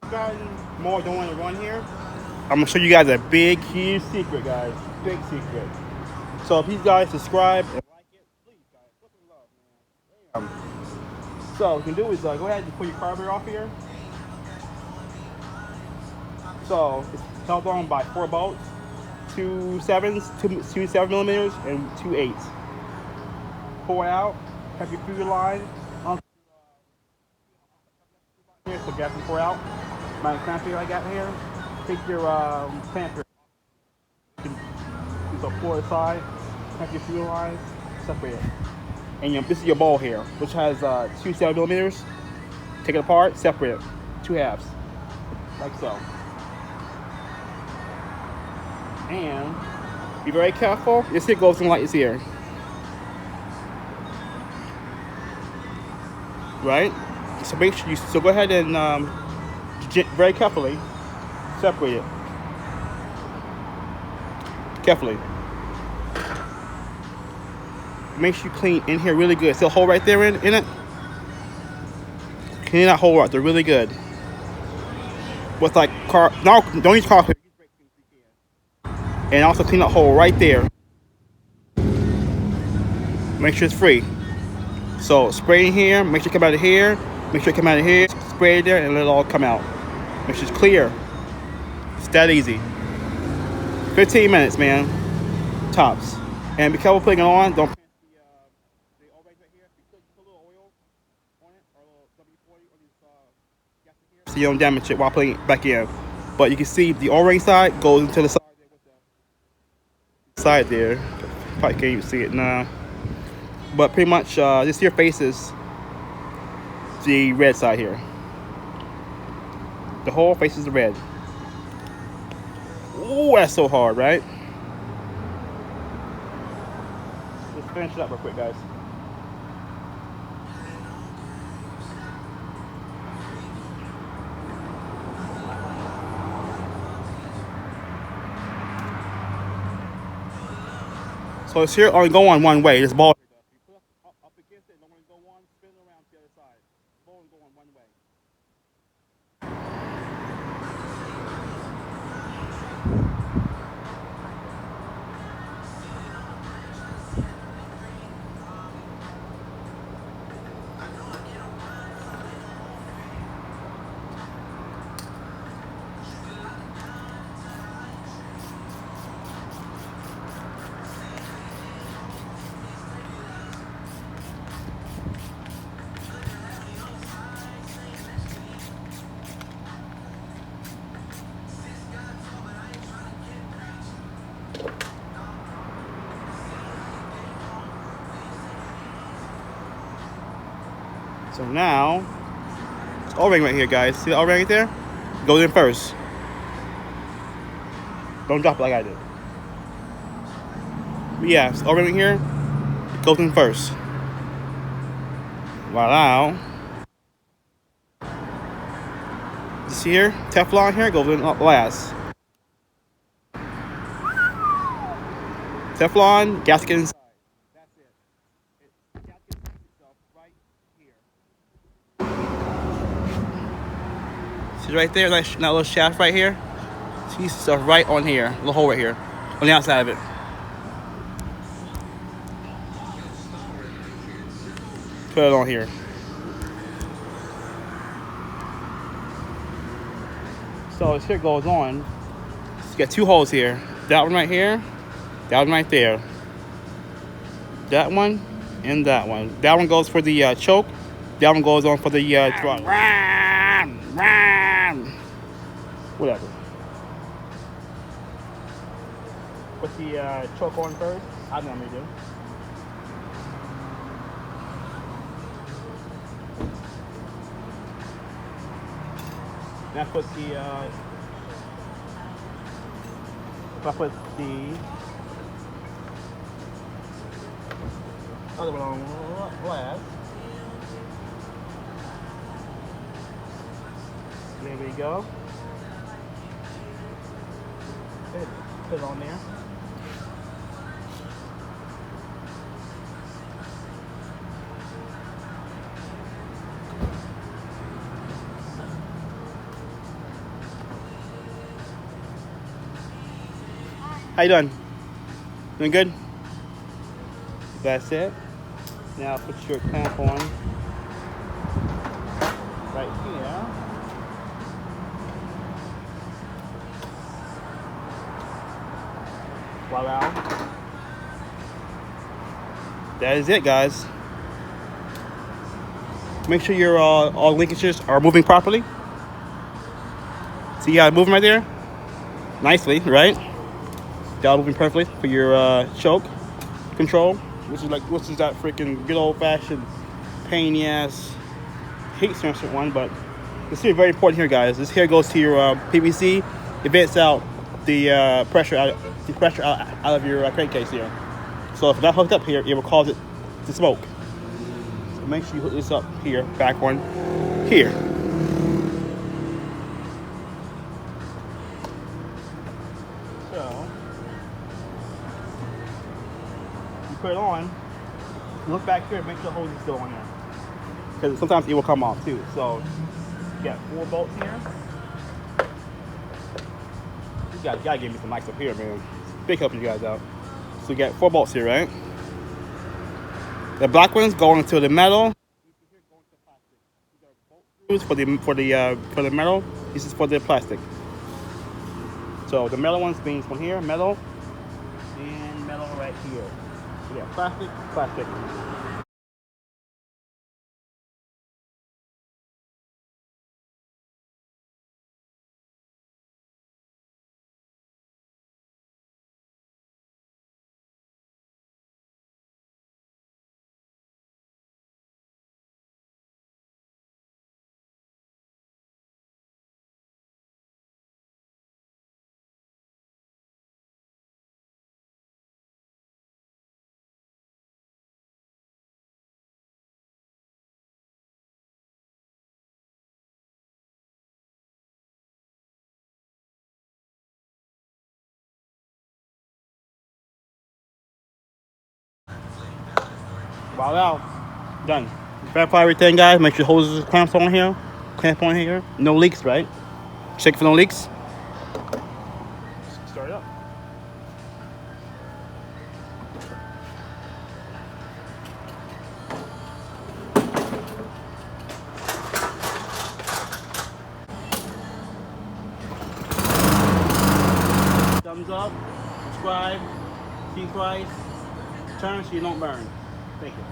Guys, more don't want to run here. I'm gonna show you guys a big, huge secret, guys. Big secret. So if you guys subscribe and like it, please, guys, flip and love, man. So what you can do is go ahead and pull your carburetor off here. So it's held on by 4 bolts, two sevens, two 7 millimeters, and two eights. Pull it out. Have your fuel line on here, so gas can pour out. My clamp here I got here. Take your clamp here. So pull it aside. Have your fuel line. Separate it. And this is your bowl here, which has two 7 millimeters. Take it apart, separate it, two halves, like so. And be very careful. This here goes in like this here, right? So make sure go ahead and very carefully separate it. Carefully. Make sure you clean in here really good. See a hole right there in it? Clean that hole out there really good. With like no, don't use car. And also clean that hole right there. Make sure it's free. So spray in here, make sure it come out of here, make sure it come out of here, spray it there and let it all come out. Make sure it's clear. It's that easy. 15 minutes, man. Tops. And be careful putting it on. Don't pass the oil right here. If you put a little oil on it, or a little W40 on this gas in here, so you don't damage it while putting it back in. But you can see the O-ring side goes into the side there with the side there. Probably can't even see it now. But pretty much this here faces the red side here. The whole faces the red. Ooh, that's so hard, right? Let's finish it up real quick, guys. So it's here only going one way. This ball. You put up against it, don't want to go on, spin it around to the other side. The ball is going one way. So now, it's O-ring right here, guys. See the O-ring right there? Goes in first. Don't drop it like I did. But yeah, it's O-ring right here. It goes in first. Voila. You see here? Teflon here goes in last. Teflon, gasket inside. That's it. Gasket itself right here. See right there, that little shaft right here? See stuff right on here, little hole right here, on the outside of it. Put it on here. So this here goes on. You got two holes here. That one right here, that one right there. That one and that one. That one goes for the choke. That one goes on for the throttle. Whatever. Put the choke on first. I normally do. Then I put the other one on last. There we go. Put it on there. How you doing? Doing good? That's it. Now put your clamp on right here. Voila. That is it, guys. Make sure your all linkages are moving properly. See how it's moving right there? Nicely, right? Y'all moving perfectly for your choke control, which is that freaking good old fashioned pain in the ass heat sensor one. But this is very important here, guys. This here goes to your PVC. It vents out the pressure out of your crankcase here. So if it's not hooked up here, it will cause it to smoke. So make sure you hook this up here, back one here. So you put it on. Look back here and make sure the hose is still on there, because sometimes it will come off too. So you got 4 bolts here. You gotta give me some mics up here, man. Big helping you guys out. So you got 4 bolts here, right? The black ones go into the metal. For the metal, this is for the plastic. So the metal ones means one here, metal, and metal right here. So yeah, plastic, plastic. Voila, done. Verify everything, guys. Make sure hoses clamps on here, clamp on here. No leaks, right? Check for no leaks. Start it up. Thumbs up, subscribe, keep price, turn so you don't burn. Thank you.